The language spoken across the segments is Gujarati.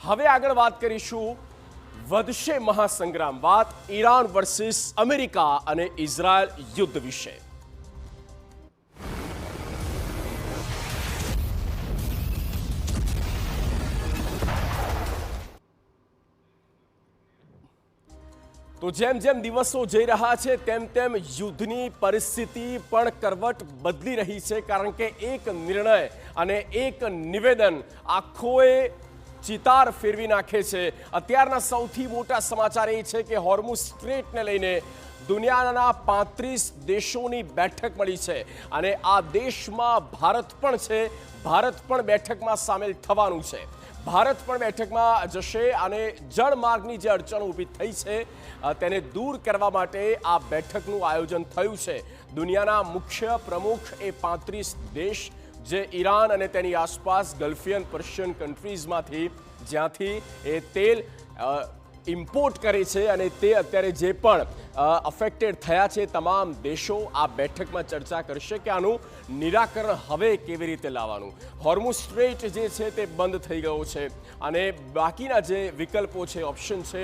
હવે આગળ વાત કરીશું વધશે મહાસંગ્રામ, વાત ઈરાન વર્સિસ અમેરિકા અને ઇઝરાયલ યુદ્ધ વિશે। તો જેમ જેમ દિવસો જઈ રહ્યા છે તેમ તેમ યુદ્ધની પરિસ્થિતિ પણ કરવટ બદલી રહી છે, કારણ કે એક નિર્ણય અને એક નિવેદન આખોએ ચિતાર ફેરવી નાખે છે। અત્યારના સૌથી મોટા સમાચાર એ છે કે હોર્મુઝ સ્ટ્રેટને લઈને દુનિયાના 35 દેશોની બેઠક મળી છે અને આ દેશમાં ભારત પણ છે। ભારત પણ બેઠકમાં સામેલ થવાનું છે। ભારત પણ બેઠકમાં જશે અને જળમાર્ગની જે અડચણો ઊભી થઈ છે તેને દૂર કરવા માટે આ બેઠકનું આયોજન થયું છે। દુનિયાના મુખ્ય પ્રમુખ એ 35 દેશ જે ઈરાન અને તેની આસપાસ ગલ્ફિયન પર્શિયન કન્ટ્રીઝમાંથી જ્યાંથી એ તેલ ઇમ્પોર્ટ કરે છે અને તે અત્યારે જે પણ અફેક્ટેડ થયા છે તમામ દેશો આ બેઠકમાં ચર્ચા કરશે કે આનું નિરાકરણ હવે કેવી રીતે લાવવાનું। હોર્મુઝ સ્ટ્રેટ જે છે તે બંધ થઈ ગયો છે અને બાકીના જે વિકલ્પો છે, ઓપ્શન છે,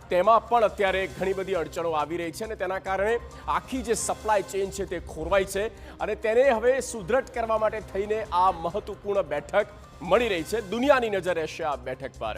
તેમાં પણ અત્યારે ઘણી બધી અડચણો આવી રહી છે અને તેના કારણે આખી જે સપ્લાય ચેઇન છે તે ખોરવાઈ છે અને તેને હવે સુદૃઢ કરવા માટે થઈને આ મહત્વપૂર્ણ બેઠક મળી રહી છે। દુનિયાની નજર રહેશે આ બેઠક પર।